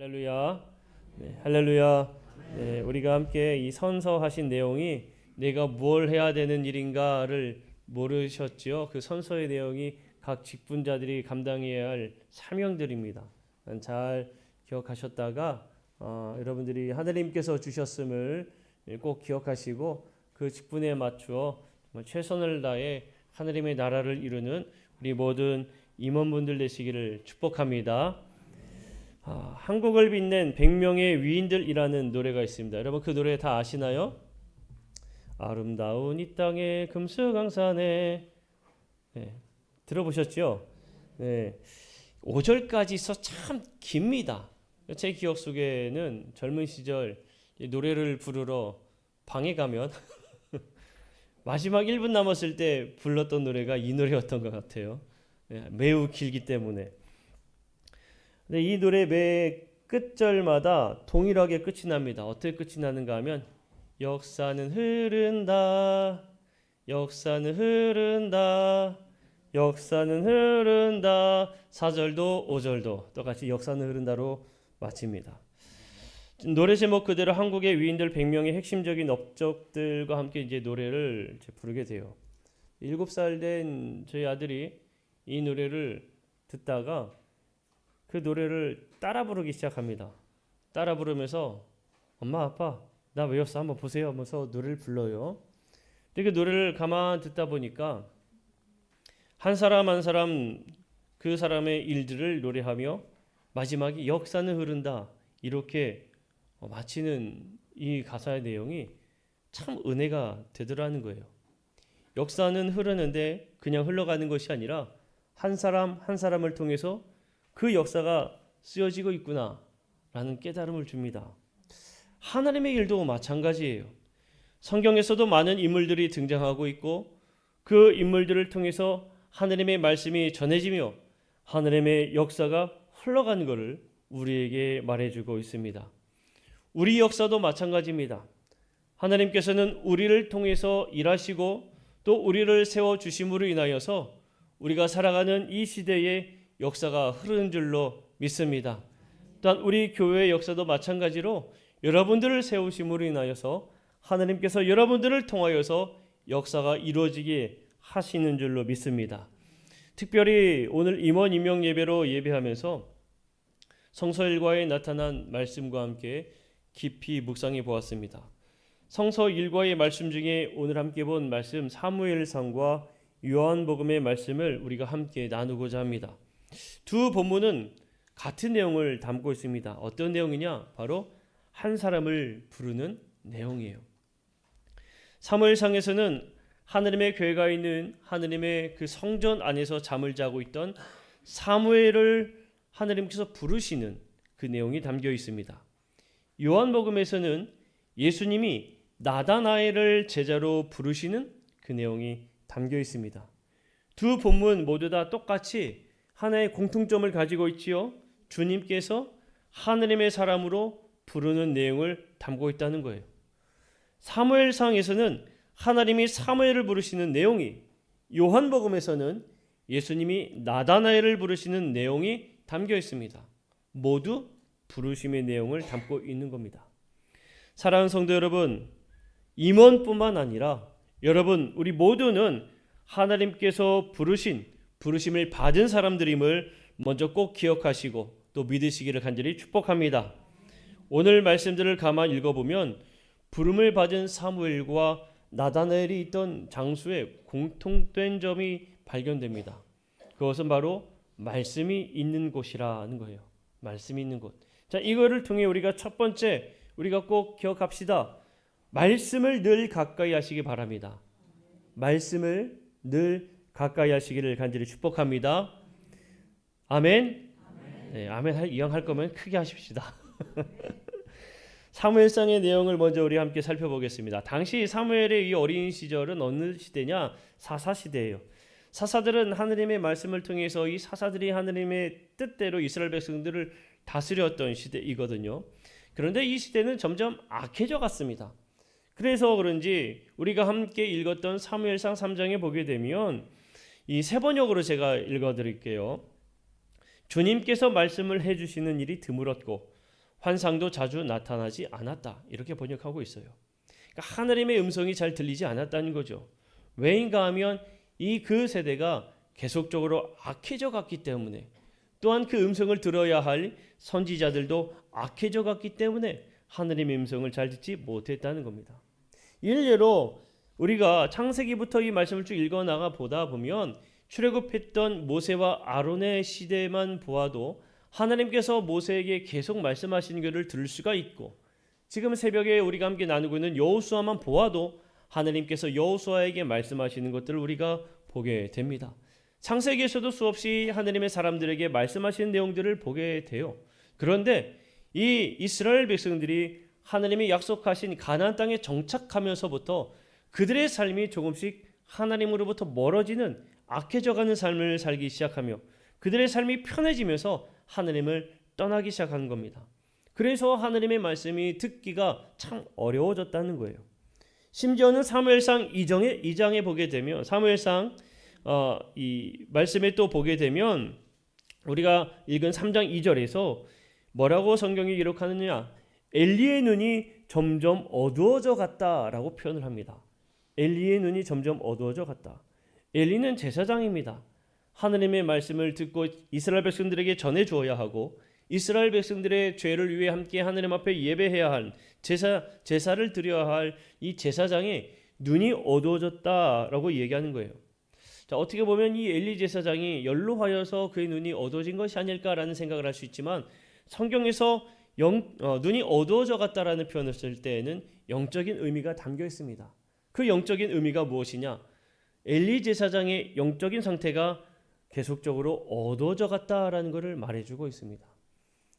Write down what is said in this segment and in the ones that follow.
할렐루야. 네, 할렐루야. 네, 우리가 함께 이 선서하신 내용이 내가 뭘 해야 되는 일인가를 모르셨지요. 그 선서의 내용이 각 직분자들이 감당해야 할 사명들입니다. 잘 기억하셨다가 여러분들이 하나님께서 주셨음을 꼭 기억하시고 그 직분에 맞추어 최선을 다해 하나님의 나라를 이루는 우리 모든 임원분들 되시기를 축복합니다. 한국을 빛낸 100명의 위인들이라는 노래가 있습니다. 여러분 그 노래 다 아시나요? 아름다운 이 땅의 금수강산에. 네, 들어보셨죠? 네, 5절까지 있어 참 깁니다. 제 기억 속에는 젊은 시절 노래를 부르러 방에 가면 마지막 1분 남았을 때 불렀던 노래가 이 노래였던 것 같아요. 네, 매우 길기 때문에. 근데 이 노래 매 끝절마다 동일하게 끝이 납니다. 어떻게 끝이 나는가 하면 역사는 흐른다, 역사는 흐른다, 역사는 흐른다. 4절도 5절도 똑같이 역사는 흐른다로 마칩니다. 노래 제목 그대로 한국의 위인들 100명의 핵심적인 업적들과 함께 이제 노래를 부르게 돼요. 7살 된 저희 아들이 이 노래를 듣다가 그 노래를 따라 부르기 시작합니다. 따라 부르면서 엄마 아빠 나 외웠어 한번 보세요 하면서 노래를 불러요. 그 노래를 가만 듣다 보니까 한 사람 한 사람 그 사람의 일들을 노래하며 마지막에 역사는 흐른다 이렇게 마치는 이 가사의 내용이 참 은혜가 되더라는 거예요. 역사는 흐르는데 그냥 흘러가는 것이 아니라 한 사람 한 사람을 통해서 그 역사가 쓰여지고 있구나라는 깨달음을 줍니다. 하나님의 일도 마찬가지예요. 성경에서도 많은 인물들이 등장하고 있고 그 인물들을 통해서 하나님의 말씀이 전해지며 하나님의 역사가 흘러가는 것을 우리에게 말해주고 있습니다. 우리 역사도 마찬가지입니다. 하나님께서는 우리를 통해서 일하시고 또 우리를 세워주심으로 인하여서 우리가 살아가는 이 시대에 역사가 흐르는 줄로 믿습니다. 또한 우리 교회의 역사도 마찬가지로 여러분들을 세우심으로 인하여서 하나님께서 여러분들을 통하여서 역사가 이루어지게 하시는 줄로 믿습니다. 특별히 오늘 임원 임명 예배로 예배하면서 성서 일과에 나타난 말씀과 함께 깊이 묵상해 보았습니다. 성서 일과의 말씀 중에 오늘 함께 본 말씀 사무엘상과 요한복음의 말씀을 우리가 함께 나누고자 합니다. 두 본문은 같은 내용을 담고 있습니다. 어떤 내용이냐? 바로 한 사람을 부르는 내용이에요. 사무엘상에서는 하나님의 교회가 있는 하나님의 그 성전 안에서 잠을 자고 있던 사무엘을 하나님께서 부르시는 그 내용이 담겨 있습니다. 요한복음에서는 예수님이 나다나엘을 제자로 부르시는 그 내용이 담겨 있습니다. 두 본문 모두 다 똑같이 하나의 공통점을 가지고 있지요. 주님께서 하나님의 사람으로 부르는 내용을 담고 있다는 거예요. 사무엘상에서는 하나님이 사무엘을 부르시는 내용이, 요한복음에서는 예수님이 나다나엘을 부르시는 내용이 담겨 있습니다. 모두 부르심의 내용을 담고 있는 겁니다. 사랑하는 성도 여러분, 임원뿐만 아니라 여러분 우리 모두는 하나님께서 부르심을 받은 사람들임을 먼저 꼭 기억하시고 또 믿으시기를 간절히 축복합니다. 오늘 말씀들을 가만 읽어보면 부름을 받은 사무엘과 나다나엘이 있던 장소에 공통된 점이 발견됩니다. 그것은 바로 말씀이 있는 곳이라는 거예요. 말씀이 있는 곳. 자, 이거를 통해 우리가 첫 번째 우리가 꼭 기억합시다. 말씀을 늘 가까이 하시기 바랍니다. 말씀을 늘 가까이 하시기를 간절히 축복합니다. 아멘. 네, 아멘 이왕할 거면 크게 하십시다. 사무엘상의 내용을 먼저 우리 함께 살펴보겠습니다. 당시 사무엘의 이 어린 시절은 어느 시대냐? 사사시대예요. 사사들은 하나님의 말씀을 통해서 이 사사들이 하나님의 뜻대로 이스라엘 백성들을 다스렸던 시대이거든요. 그런데 이 시대는 점점 악해져 갔습니다. 그래서 그런지 우리가 함께 읽었던 사무엘상 3장에 보게 되면 이 세 번역으로 제가 읽어드릴게요. 주님께서 말씀을 해주시는 일이 드물었고 환상도 자주 나타나지 않았다. 이렇게 번역하고 있어요. 그러니까 하나님의 음성이 잘 들리지 않았다는 거죠. 왜인가 하면 그 세대가 계속적으로 악해져 갔기 때문에, 또한 그 음성을 들어야 할 선지자들도 악해져 갔기 때문에 하나님의 음성을 잘 듣지 못했다는 겁니다. 일례로 우리가 창세기부터 이 말씀을 쭉 읽어나가 보다 보면 출애굽했던 모세와 아론의 시대만 보아도 하나님께서 모세에게 계속 말씀하시는 것을 들을 수가 있고, 지금 새벽에 우리가 함께 나누고 있는 여호수아만 보아도 하나님께서 여호수아에게 말씀하시는 것들을 우리가 보게 됩니다. 창세기에서도 수없이 하나님의 사람들에게 말씀하시는 내용들을 보게 돼요. 그런데 이 이스라엘 백성들이 하나님이 약속하신 가나안 땅에 정착하면서부터 그들의 삶이 조금씩 하나님으로부터 멀어지는 악해져가는 삶을 살기 시작하며 그들의 삶이 편해지면서 하나님을 떠나기 시작한 겁니다. 그래서 하나님의 말씀이 듣기가 참 어려워졌다는 거예요. 심지어는 사무엘상 2장에 보게 되면, 사무엘상 이 말씀에 또 보게 되면 우리가 읽은 3장 2절에서 뭐라고 성경이 기록하느냐, 엘리의 눈이 점점 어두워져 갔다라고 표현을 합니다. 엘리의 눈이 점점 어두워져 갔다. 엘리는 제사장입니다. 하나님의 말씀을 듣고 이스라엘 백성들에게 전해 주어야 하고, 이스라엘 백성들의 죄를 위해 함께 하나님 앞에 예배해야 할 제사를 드려야 할 이 제사장의 눈이 어두워졌다라고 얘기하는 거예요. 자, 어떻게 보면 이 엘리 제사장이 연로하여서 그의 눈이 어두워진 것이 아닐까라는 생각을 할 수 있지만, 성경에서 눈이 어두워져 갔다라는 표현을 쓸 때에는 영적인 의미가 담겨 있습니다. 그 영적인 의미가 무엇이냐? 엘리 제사장의 영적인 상태가 계속적으로 어두워져 갔다라는 것을 말해주고 있습니다.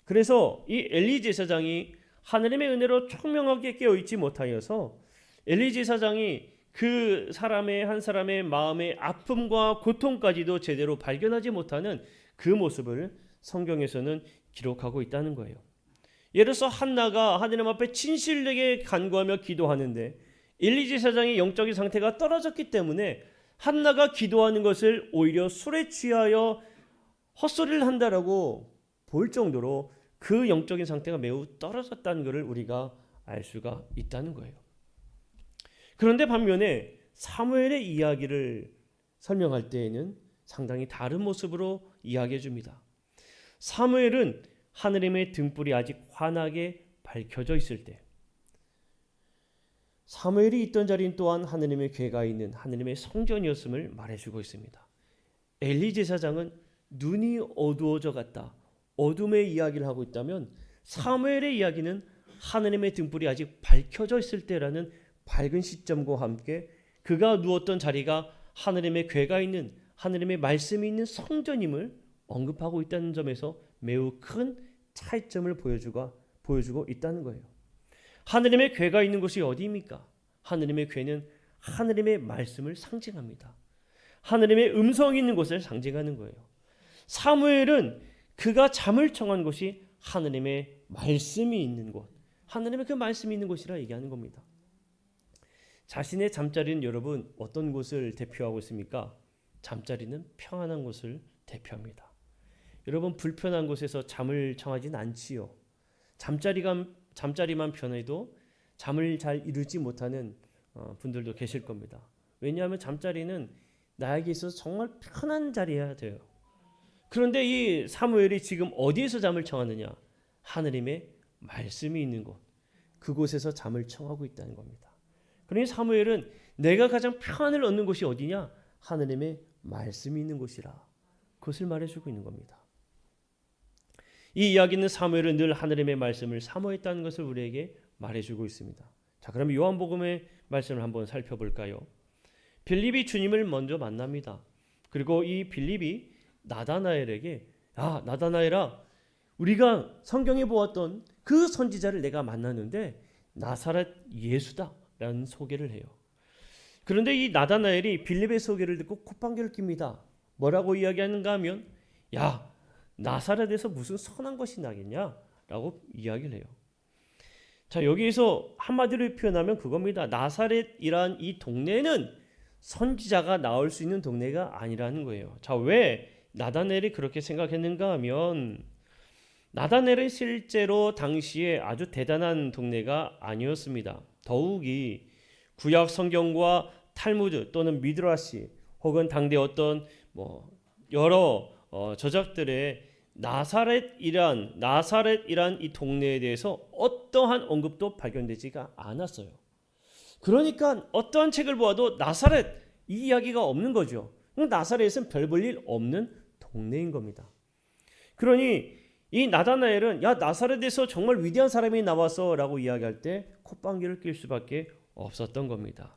그래서 이 엘리 제사장이 하나님의 은혜로 총명하게 깨어있지 못하여서 엘리 제사장이 그 사람의 한 사람의 마음의 아픔과 고통까지도 제대로 발견하지 못하는 그 모습을 성경에서는 기록하고 있다는 거예요. 예를 들어서 한나가 하나님 앞에 진실되게 간구하며 기도하는데 엘리 제사장의 영적인 상태가 떨어졌기 때문에 한나가 기도하는 것을 오히려 술에 취하여 헛소리를 한다라고 볼 정도로 그 영적인 상태가 매우 떨어졌다는 것을 우리가 알 수가 있다는 거예요. 그런데 반면에 사무엘의 이야기를 설명할 때에는 상당히 다른 모습으로 이야기해 줍니다. 사무엘은 하나님의 등불이 아직 환하게 밝혀져 있을 때, 사무엘이 있던 자리는 또한 하나님의 궤가 있는 하나님의 성전이었음을 말해주고 있습니다. 엘리 제사장은 눈이 어두워져 갔다, 어둠의 이야기를 하고 있다면, 사무엘의 이야기는 하나님의 등불이 아직 밝혀져 있을 때라는 밝은 시점과 함께 그가 누웠던 자리가 하나님의 궤가 있는, 하나님의 말씀이 있는 성전임을 언급하고 있다는 점에서 매우 큰 차이점을 보여주고 있다는 거예요. 하나님의 궤가 있는 곳이 어디입니까? 하나님의 궤는 하나님의 말씀을 상징합니다. 하나님의 음성이 있는 곳을 상징하는 거예요. 사무엘은 그가 잠을 청한 곳이 하나님의 말씀이 있는 곳, 하나님의 그 말씀이 있는 곳이라 얘기하는 겁니다. 자신의 잠자리는 여러분 어떤 곳을 대표하고 있습니까? 잠자리는 평안한 곳을 대표합니다. 여러분 불편한 곳에서 잠을 청하진 않지요. 잠자리만 편해도 잠을 잘 이루지 못하는 분들도 계실 겁니다. 왜냐하면 잠자리는 나에게 있어서 정말 편한 자리여야 돼요. 그런데 이 사무엘이 지금 어디에서 잠을 청하느냐? 하나님의 말씀이 있는 곳, 그곳에서 잠을 청하고 있다는 겁니다. 그러니 사무엘은 내가 가장 평안을 얻는 곳이 어디냐? 하나님의 말씀이 있는 곳이라, 그것을 말해주고 있는 겁니다. 이 이야기는 사무엘은 늘 하나님의 말씀을 사모했다는 것을 우리에게 말해주고 있습니다. 자, 그럼 요한복음의 말씀을 한번 살펴볼까요? 빌립이 주님을 먼저 만납니다. 그리고 이 빌립이 나다나엘에게, 야 나다나엘아, 우리가 성경에 보았던 그 선지자를 내가 만났는데 나사렛 예수다 라는 소개를 해요. 그런데 이 나다나엘이 빌립의 소개를 듣고 콧방귀를 낍니다. 뭐라고 이야기하는가 하면, 야 나사렛에서 무슨 선한 것이 나겠냐 라고 이야기를 해요. 자, 여기에서 한마디로 표현하면 그겁니다. 나사렛이란 이 동네는 선지자가 나올 수 있는 동네가 아니라는 거예요. 자, 왜 나다나엘이 그렇게 생각했는가 하면, 나다넬은 실제로 당시에 아주 대단한 동네가 아니었습니다. 더욱이 구약 성경과 탈무드 또는 미드라시 혹은 당대 어떤 여러 저작들의 나사렛이란 이 동네에 대해서 어떠한 언급도 발견되지가 않았어요. 그러니까 어떠한 책을 보아도 나사렛 이 이야기가 없는 거죠. 나사렛은 별 볼 일 없는 동네인 겁니다. 그러니 이 나다나엘은 야 나사렛에서 정말 위대한 사람이 나와서 라고 이야기할 때 콧방귀를 낄 수밖에 없었던 겁니다.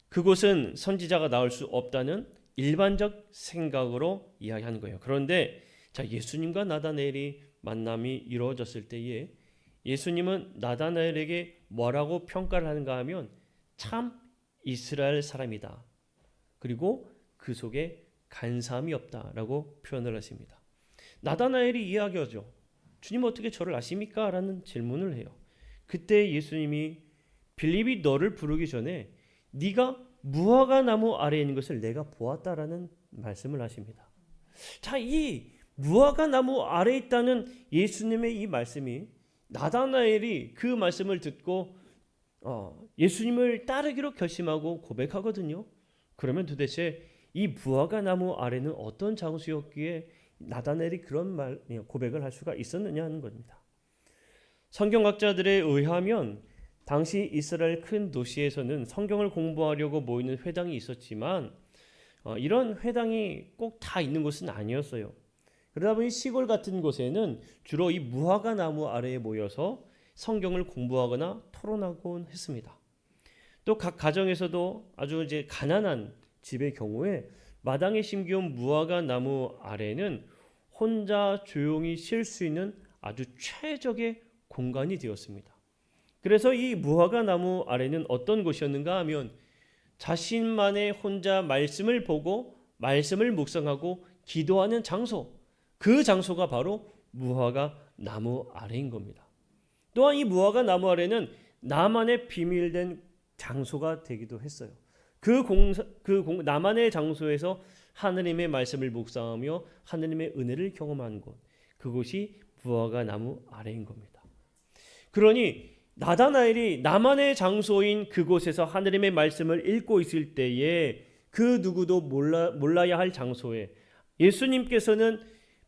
그곳은 선지자가 나올 수 없다는 일반적 생각으로 이야기하는 거예요. 그런데 자 예수님과 나다나엘이 만남이 이루어졌을 때에 예수님은 나다나엘에게 뭐라고 평가를 하는가 하면 참 이스라엘 사람이다. 그리고 그 속에 간사함이 없다라고 표현을 하십니다. 나다나엘이 이야기하죠. 주님 어떻게 저를 아십니까? 라는 질문을 해요. 그때 예수님이 빌립이 너를 부르기 전에 네가 무화과 나무 아래에 있는 것을 내가 보았다라는 말씀을 하십니다. 자, 이 무화과 나무 아래에 있다는 예수님의 이 말씀이 나다나엘이 그 말씀을 듣고 예수님을 따르기로 결심하고 고백하거든요. 그러면 도대체 이 무화과 나무 아래는 어떤 장소였기에 나다나엘이 그런 고백을 할 수가 있었느냐 하는 겁니다. 성경학자들에 의하면 당시 이스라엘 큰 도시에서는 성경을 공부하려고 모이는 회당이 있었지만 이런 회당이 꼭 다 있는 곳은 아니었어요. 그러다 보니 시골 같은 곳에는 주로 이 무화과 나무 아래에 모여서 성경을 공부하거나 토론하곤 했습니다. 또 각 가정에서도 아주 이제 가난한 집의 경우에 마당에 심기운 무화과 나무 아래는 혼자 조용히 쉴 수 있는 아주 최적의 공간이 되었습니다. 그래서 이 무화과 나무 아래는 어떤 곳이었는가 하면 자신만의 혼자 말씀을 보고 말씀을 묵상하고 기도하는 장소, 그 장소가 바로 무화과 나무 아래인 겁니다. 또한 이 무화과 나무 아래는 나만의 비밀된 장소가 되기도 했어요. 나만의 장소에서 하느님의 말씀을 묵상하며 하느님의 은혜를 경험하는 곳, 그곳이 무화과 나무 아래인 겁니다. 그러니 나다나엘이 나만의 장소인 그곳에서 하느님의 말씀을 읽고 있을 때에 그 누구도 몰라야 할 장소에 예수님께서는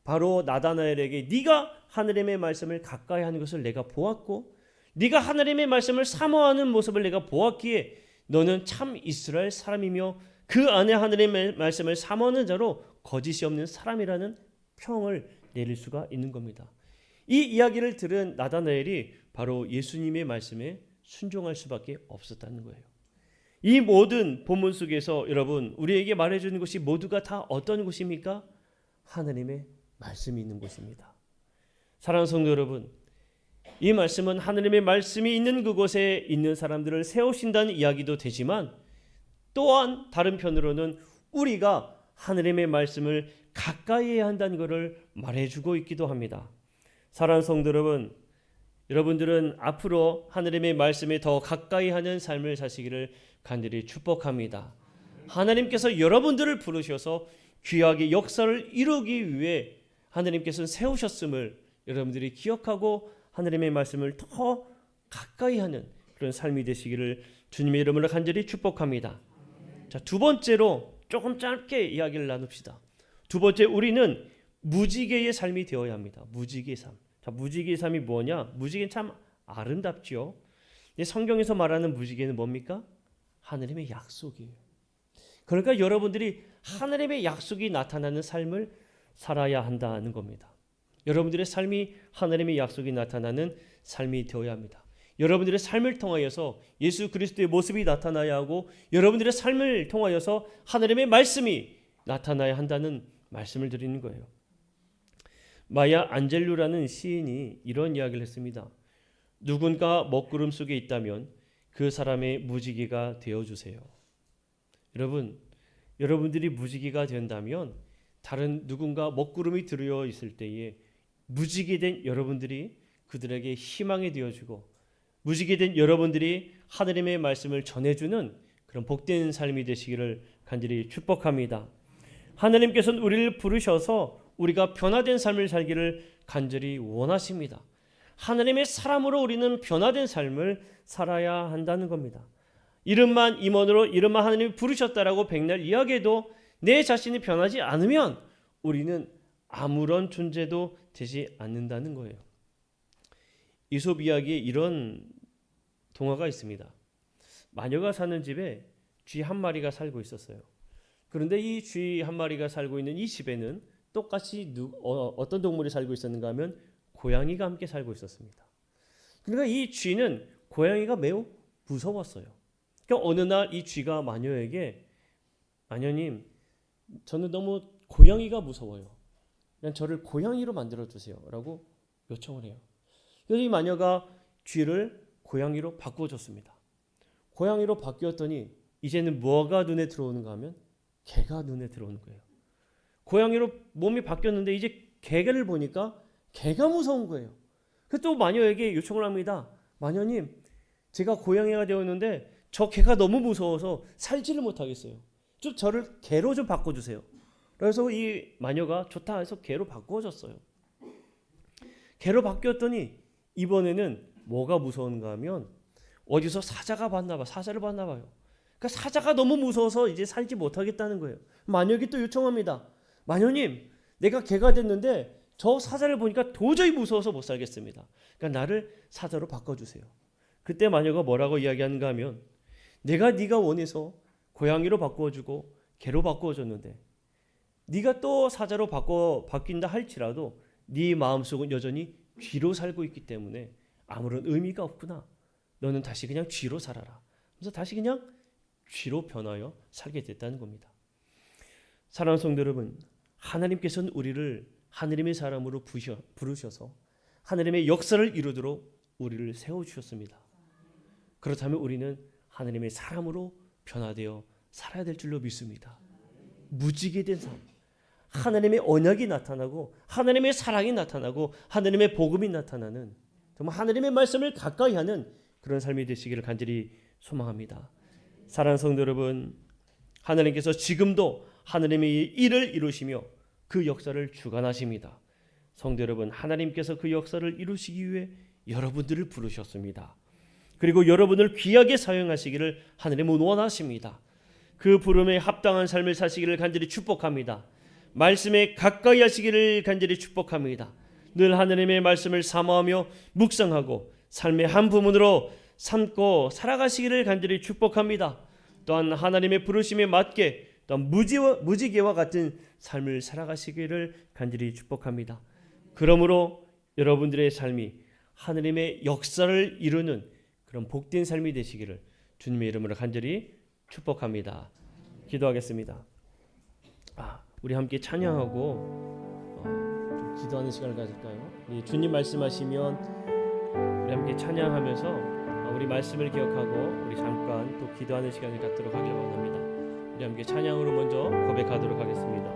바로 나다나엘에게 네가 하느님의 말씀을 가까이 하는 것을 내가 보았고 네가 하느님의 말씀을 사모하는 모습을 내가 보았기에 너는 참 이스라엘 사람이며 그 안에 하느님의 말씀을 사모하는 자로 거짓이 없는 사람이라는 평을 내릴 수가 있는 겁니다. 이 이야기를 들은 나다나엘이 바로 예수님의 말씀에 순종할 수밖에 없었다는 거예요. 이 모든 본문 속에서 여러분 우리에게 말해주는 것이 모두가 다 어떤 곳입니까? 하느님의 말씀이 있는 곳입니다. 사랑하는 성도 여러분, 이 말씀은 하느님의 말씀이 있는 그곳에 있는 사람들을 세우신다는 이야기도 되지만 또한 다른 편으로는 우리가 하느님의 말씀을 가까이 해야 한다는 것을 말해주고 있기도 합니다. 사랑하는 성도 여러분, 여러분들은 앞으로 하느님의 말씀에 더 가까이 하는 삶을 사시기를 간절히 축복합니다. 하나님께서 여러분들을 부르셔서 귀하게 역사를 이루기 위해 하느님께서는 세우셨음을 여러분들이 기억하고 하느님의 말씀을 더 가까이 하는 그런 삶이 되시기를 주님의 이름으로 간절히 축복합니다. 자, 두 번째로 조금 짧게 이야기를 나눕시다. 두 번째, 우리는 무지개의 삶이 되어야 합니다. 무지개의 삶. 자, 무지개의 삶이 뭐냐? 무지개는 참 아름답죠. 성경에서 말하는 무지개는 뭡니까? 하느님의 약속이에요. 그러니까 여러분들이 하느님의 약속이 나타나는 삶을 살아야 한다는 겁니다. 여러분들의 삶이 하느님의 약속이 나타나는 삶이 되어야 합니다. 여러분들의 삶을 통하여서 예수 그리스도의 모습이 나타나야 하고 여러분들의 삶을 통하여서 하느님의 말씀이 나타나야 한다는 말씀을 드리는 거예요. 마야 안젤루라는 시인이 이런 이야기를 했습니다. 누군가 먹구름 속에 있다면 그 사람의 무지개가 되어주세요. 여러분, 여러분들이 무지개가 된다면 다른 누군가 먹구름이 들어 있을 때에 무지개된 여러분들이 그들에게 희망이 되어주고 무지개된 여러분들이 하느님의 말씀을 전해주는 그런 복된 삶이 되시기를 간절히 축복합니다. 하나님께서는 우리를 부르셔서 우리가 변화된 삶을 살기를 간절히 원하십니다. 하나님의 사람으로 우리는 변화된 삶을 살아야 한다는 겁니다. 이름만 임원으로 이름만 하나님이 부르셨다라고 백날 이야기해도 내 자신이 변하지 않으면 우리는 아무런 존재도 되지 않는다는 거예요. 이솝 이야기에 이런 동화가 있습니다. 마녀가 사는 집에 쥐 한 마리가 살고 있었어요. 그런데 이 쥐 한 마리가 살고 있는 이 집에는 똑같이 어떤 동물이 살고 있었는가 하면 고양이가 함께 살고 있었습니다. 그러니까 이 쥐는 고양이가 매우 무서웠어요. 그러니까 어느 날 이 쥐가 마녀에게 마녀님, 저는 너무 고양이가 무서워요. 그냥 저를 고양이로 만들어 주세요 라고 요청을 해요. 그래서 이 마녀가 쥐를 고양이로 바꾸어줬습니다. 고양이로 바뀌었더니 이제는 뭐가 눈에 들어오는가 하면 개가 눈에 들어오는 거예요. 고양이로 몸이 바뀌었는데 이제 개를 보니까 개가 무서운 거예요. 그래서 또 마녀에게 요청을 합니다. 마녀님, 제가 고양이가 되었는데 저 개가 너무 무서워서 살지를 못하겠어요. 좀 저를 개로 좀 바꿔주세요. 그래서 이 마녀가 좋다 해서 개로 바꾸어졌어요. 개로 바뀌었더니 이번에는 뭐가 무서운가 하면 어디서 사자를 봤나 봐요. 그러니까 사자가 너무 무서워서 이제 살지 못하겠다는 거예요. 마녀에게 또 요청합니다. 마녀님, 내가 개가 됐는데 저 사자를 보니까 도저히 무서워서 못 살겠습니다. 그러니까 나를 사자로 바꿔주세요. 그때 마녀가 뭐라고 이야기하는가 하면 네가 원해서 고양이로 바꾸어주고 개로 바꾸어줬는데 네가 또 사자로 바뀐다 할지라도 네 마음속은 여전히 쥐로 살고 있기 때문에 아무런 의미가 없구나. 너는 다시 그냥 쥐로 살아라. 그래서 다시 그냥 쥐로 변하여 살게 됐다는 겁니다. 사랑하는 성도 여러분, 하나님께서는 우리를 하나님의 사람으로 부르셔서 하나님의 역사를 이루도록 우리를 세워주셨습니다. 그렇다면 우리는 하나님의 사람으로 변화되어 살아야 될 줄로 믿습니다. 무지개 된 삶, 하나님의 언약이 나타나고 하나님의 사랑이 나타나고 하나님의 복음이 나타나는 정말 하나님의 말씀을 가까이 하는 그런 삶이 되시기를 간절히 소망합니다. 사랑하는 성도 여러분, 하나님께서 지금도 하나님의 일을 이루시며 그 역사를 주관하십니다. 성도 여러분, 하나님께서 그 역사를 이루시기 위해 여러분들을 부르셨습니다. 그리고 여러분을 귀하게 사용하시기를 하나님은 원하십니다. 그 부름에 합당한 삶을 사시기를 간절히 축복합니다. 말씀에 가까이 하시기를 간절히 축복합니다. 늘 하나님의 말씀을 사모하며 묵상하고 삶의 한 부분으로 삼고 살아가시기를 간절히 축복합니다. 또한 하나님의 부르심에 맞게 또한 무지개와 같은 삶을 살아가시기를 간절히 축복합니다. 그러므로 여러분들의 삶이 하나님의 역사를 이루는 그런 복된 삶이 되시기를 주님의 이름으로 간절히 축복합니다. 기도하겠습니다. 우리 함께 찬양하고 좀 기도하는 시간을 가질까요? 우리 주님 말씀하시면 우리 함께 찬양하면서 우리 말씀을 기억하고 우리 잠깐 또 기도하는 시간을 갖도록 하길 원합니다. 우리 함께 찬양으로 먼저 고백하도록 하겠습니다.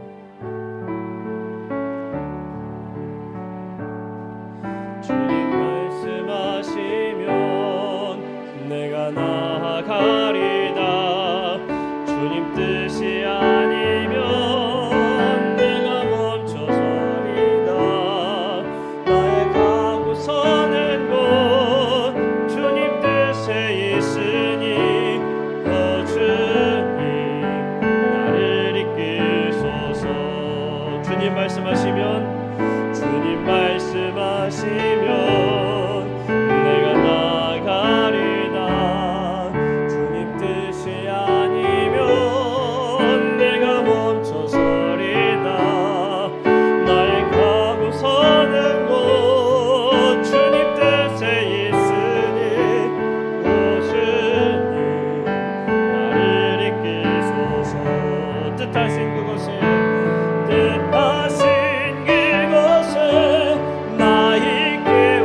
주님 말씀하시면 내가 나아가리다. 주님 뜻이 아니면 내가 멈춰서리다. 나의 가고 서는 곳 주님 뜻에 있으니 주님 나를 이끄소서. 주님 말씀하시면 내가 나아가리다. 주님 뜻이 아니면 내가 멈춰서리다. 나의 가고 서는 곳 주님 뜻에 있으니 오 주님 나를 이끄소서. 뜻하신 그곳에 나 있게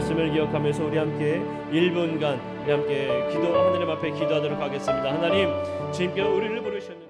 말씀을 기억하면서 우리 함께 1분간 우리 함께 하나님 앞에 기도하도록 하겠습니다. 하나님, 주님께서 우리를 부르셨는데